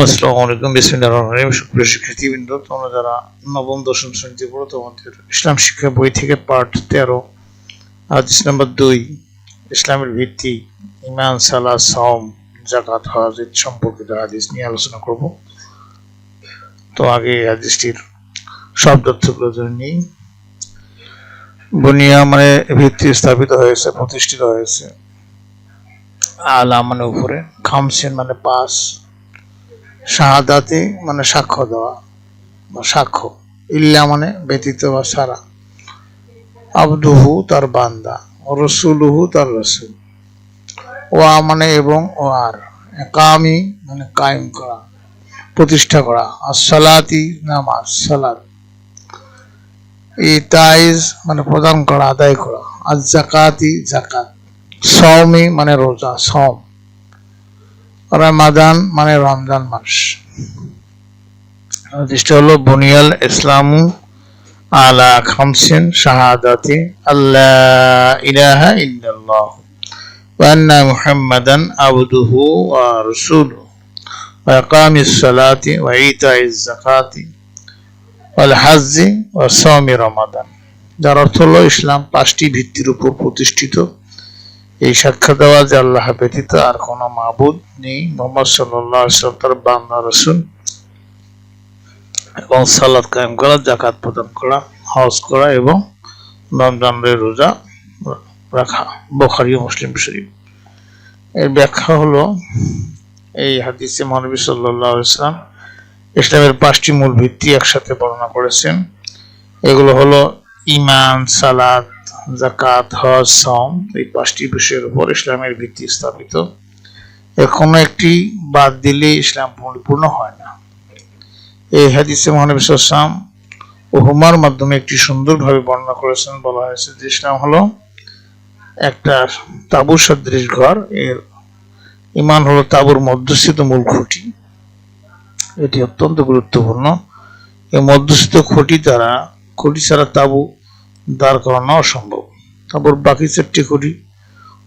আসসালামু আলাইকুম, বিসমিল্লাহির রহমানির রহিম। সুপ্রিয় শিক্ষার্থীবৃন্দ, তোমরা যারা নবম দশম শ্রেণীতে পড়ো, তোমাদের ইসলাম শিক্ষা বই থেকে পার্ট 13 হাদিস নাম্বার 2 ইসলামের ভিত্তি ঈমান, সালাত, সাওম, যাকাত, হজ সম্পর্কিত হাদিস নিয়ে আলোচনা করব। তো আগে হাদিসটির শব্দার্থগুলো জেনে নিই। বুনিয়া মানে ভিত্তি স্থাপিত হয়েছে, প্রতিষ্ঠিত হয়েছে। আলা মানে উপরে, খামসিন মানে 5, শাহাদাতে মানে সাক্ষ্য দেওয়া বা সাক্ষ্য, ইল্লা মানে ব্যতীত বা সারা, আবদুহু তার বান্দা, রসুলুহু তার রসুল, ওয়া মানে এবং ও আর, একামি মানে কায়েম করা, প্রতিষ্ঠা করা, আসসালাতি নামাজ সালাত, ইতাইজ মানে প্রদান করা, আদায় করা, আজ জাকাতি জাকাত, সওমি মানে রোজা সওম, রমাদান মানে রমজান মাস। হাদিসটা হলো বুনিয়াল ইসলামু আলা খামসিন শাহাদাতি আল্লাহ ইলাহা ইল্লাল্লাহ ওয়া আন্না মুহাম্মাদান আবদুহু ওয়া রাসূলুহু ওয়া ইকামিস সালাতি ওয়া ইতাইজ যাকাতি ওয়াল হজ্জি ওয়া সাওমি রমাদান। যার অর্থ হলো ইসলাম 5টি ভিত্তির উপর প্রতিষ্ঠিত। এই সাক্ষ্য দেওয়া যে আল্লাহ ব্যতীত আর কোনো মাবুদ নেই, মুহাম্মদ সাল্লাল্লাহু আলাইহি ওয়াসাল্লাম তার বান্দা রাসূল, এবং সালাত কায়েম করা, যাকাত প্রদান করা, হজ করা এবং রমজানের রোজা রাখা। বুখারী ও মুসলিম শরীফ। এর ব্যাখ্যা হলো, এই হাদিসে মহানবী সাল্লাল্লাহু আলাইহি ওয়াসাল্লাম ইসলামের 5টি মূল ভিত্তি একসাথে বর্ণনা করেছেন। এগুলো হলো ঈমান, সালাত, যাকাত, হজ, সাওম। এই 5টি বিষয়ের উপর ইসলামের ভিত্তি স্থাপিত। এর কোনো একটি বাদ দিলে ইসলাম পরিপূর্ণ হয় না। এই হাদিসে মহানবী সাল্লাল্লাহু আলাইহি ওয়াসাল্লাম উপমার মাধ্যমে একটি সুন্দরভাবে বর্ণনা করেছেন। বলা হয়েছে যে ইসলাম হলো একটা তাঁবুর সদৃশ ঘর। এর ঈমান হলো তাঁবুর মধ্যস্থিত মূল খুঁটি। এটি অত্যন্ত গুরুত্বপূর্ণ। এই মধ্যস্থিত খুঁটি ছাড়া তাঁবু দাঁড় করানো অসম্ভব। তাঁবুর বাকি 4টি খুঁটি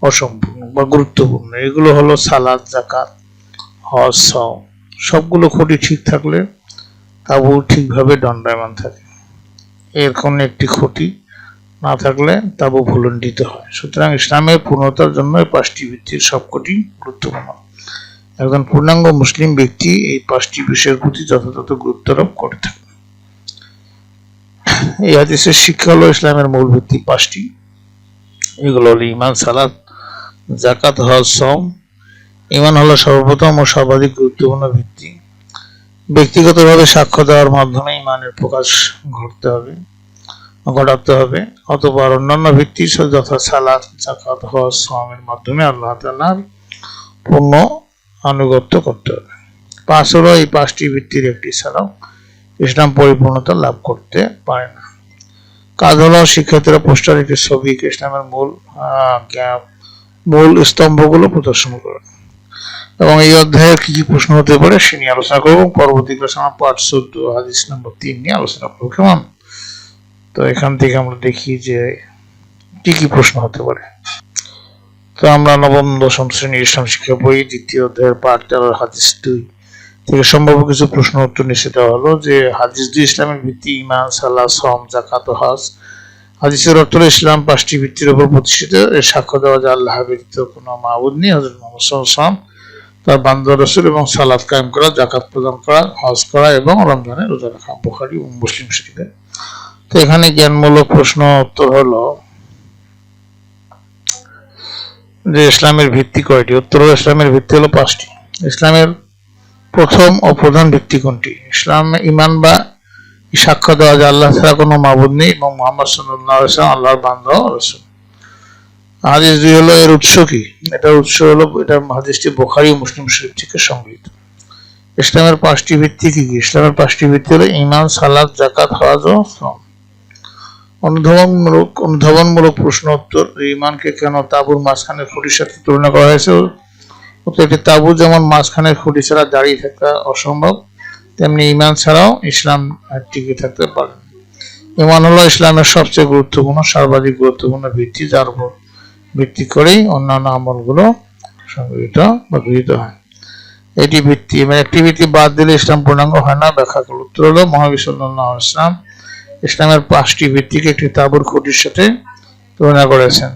অসম্পূর্ণ বা গুরুত্বপূর্ণ। এগুলো হলো সালাত, যাকাত, হজ, সাওম। সবগুলো খুঁটি ঠিক থাকলে তাঁবু ঠিকভাবে দণ্ডায়মান থাকে। এর কোনো একটি খুঁটি না থাকলে তাঁবু ভুলণ্ঠিত হয়। সুতরাং ইসলামের পূর্ণতার জন্য এই 5টি ভিত্তির সবকটি গুরুত্বপূর্ণ। একজন পূর্ণাঙ্গ মুসলিম ব্যক্তি এই 5টি বিষয়ের প্রতি যথাযথ গুরুত্ব আরোপ করে থাকে। এই হাদিসের শিক্ষা হলো ইসলামের মূল ভিত্তি 5টি। এগুলো হলো ঈমান, সালাত, যাকাত, হজ, সাওম। ঈমান হলো সর্বপ্রথম ও সর্বাধিক গুরুত্বপূর্ণ ভিত্তি। ব্যক্তিগতভাবে সাক্ষ্য দেওয়ার মাধ্যমে ঈমানের প্রকাশ ঘটাতে হবে। অতঃপর অন্যান্য ভিত্তি যথা সালাত, যাকাত, হজ, সাওমের মাধ্যমে আল্লাহ তাআলার পূর্ণ আনুগত্য করতে হবে। 5 হলো এই 5টি ভিত্তির একটি ছাড়াও ইসলাম পরিপূর্ণতা লাভ করতে পারে না। কাজ হলো শিক্ষার্থীরা পোস্টার একটি ছবি ইসলামের মূল স্তম্ভগুলো প্রদর্শন করে এবং এই অধ্যায়ের কি কি প্রশ্ন হতে পারে সে নিয়ে আলোচনা করবো। পরবর্তী ক্লাসে আমরা পার্ট 14 হাদিস নম্বর 3 নিয়ে আলোচনা করবো। কেমন? তো এখান থেকে আমরা দেখি যে কি কি প্রশ্ন হতে পারে। তো আমরা নবম দশম শ্রেণীর ইসলাম শিক্ষা বই 2য় অধ্যায়ের পার্ট 13 হাদিস 2 থেকে সম্ভাব্য কিছু প্রশ্ন উত্তর নিচে দেওয়া হলো। যে হাদিস 2 ইসলামের ভিত্তি ঈমান, সালাত, সাওম, যাকাত ও হজ। হাদিসের অর্থ হলো ইসলাম 5টি ভিত্তির উপর প্রতিষ্ঠিত। এর সাক্ষ্য দেওয়া যে আল্লাহ ব্যতীত কোনো মাবুদ নেই, হযরত মুহাম্মদ সাল্লাল্লাহু আলাইহি ওয়াসাল্লাম তার বান্দা রাসূল, এবং সালাত কায়েম করা, যাকাত প্রদান করা, হজ করা এবং রমজানের রোজা রাখা। বুখারী ও মুসলিম শরীফে। তো এখানে জ্ঞানমূলক প্রশ্ন উত্তর হলো যে ইসলামের ভিত্তি কয়টি? উত্তর হলো ইসলামের ভিত্তি হলো 5টি। ইসলামের প্রথম ও প্রধান ভিত্তি কোনটি? ইসলাম ঈমান বা সাক্ষ্য দেওয়া যে আল্লাহ ছাড়া কোনো মাবুদ নেই এবং মুহাম্মদ সাল্লাল্লাহু আলাইহি ওয়াসাল্লাম আল্লাহর বান্দা ও রাসূল। হাদিস 2 হলো এর উৎস কি? এটার উৎস হলো এটা হাদিসটি বুখারী ও মুসলিম শরীফ থেকে সংগৃহীত। ইসলামের 5টি ভিত্তি কি কি? ইসলামের 5টি ভিত্তি হলো ঈমান, সালাত, যাকাত, হজ ও সাওম। অনুধাবনমূলক প্রশ্ন উত্তর। ঈমানকে কেন তাঁবুর মাঝখানের খুঁটির সাথে তুলনা করা হয়েছে? একটি তাঁবু যেমন মাঝখানের খুঁটি ছাড়া দাঁড়িয়ে থাকা অসম্ভব, তেমনি ঈমান ছাড়াও ইসলাম টিকে থাকতে পারে না। ঈমান হলো ইসলামের সবচেয়ে গুরুত্বপূর্ণ, সর্বাধিক গুরুত্বপূর্ণ ভিত্তি, যার উপর ভিত্তি করেই অন্যান্য আমলগুলো সংগৃহীত বা গৃহীত হয়। এটি ভিত্তি মানে একটি ভিত্তি বাদ দিলে ইসলাম পূর্ণাঙ্গ হয় না। ব্যাখ্যা করল। উত্তর হলো মহানবী সাল্লাল্লাহু আলাইহি ওয়াসাল্লাম ইসলামের 5টি ভিত্তিকে একটি তাঁবুর খুঁটির সাথে তুলনা করেছেন।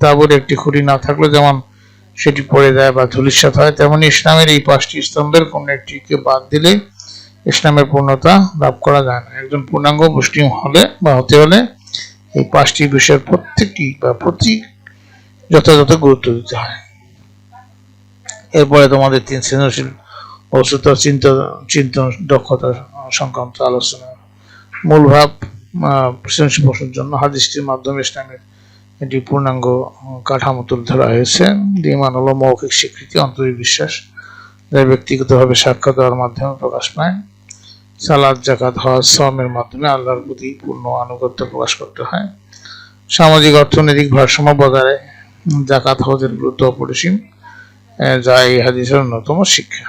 তাঁবুর একটি খুঁটি না থাকলে যেমন সেটি পড়ে যায় বা ধূলিসাৎ হয়, তেমনি ইসলামের এই 5টি স্তম্ভের কোন একটিকে বাদ দিলে ইসলামের পূর্ণতা লাভ করা যায় না। একজন পূর্ণাঙ্গ মুসলিম হলে বা হতে হলে এই 5টি বিষয়ের প্রত্যেকটি বা প্রতি যথাযথ গুরুত্ব দিতে হয়। এরপরে তোমাদের 3 সৃজনশীল ও চিন্তন দক্ষতা সংক্রান্ত আলোচনা। মূল ভাব সৃজনশীল প্রশ্নের জন্য হাদিসটির মাধ্যমে ইসলামের এটি পূর্ণাঙ্গ কাঠামো তুলে ধরা হয়েছে। ঈমান হলো মৌখিক স্বীকৃতি, অন্তরিক বিশ্বাস, যা ব্যক্তিগতভাবে সাক্ষ্য দেওয়ার মাধ্যমে প্রকাশ পায়। সালাত, যাকাত, হজ, সওমের মাধ্যমে আল্লাহর প্রতি পূর্ণ আনুগত্য প্রকাশ করতে হয়। সামাজিক অর্থনৈতিক ভারসাম্য বজায় যাকাত, হজের গুরুত্ব অপরিসীম, যা এই হাদিসের অন্যতম শিক্ষা।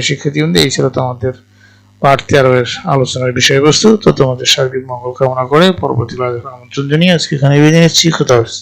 শিক্ষার্থী বন্ধু, এই ছিল তোমাদের পাঠ 13 আলোচনার বিষয়বস্তু। তো তোমাদের সার্বিক মঙ্গল কামনা করে পরবর্তী আমন্ত্রণ জানিয়ে আজকে এখানে বিদায় নিচ্ছি। খোদা হাফেজ।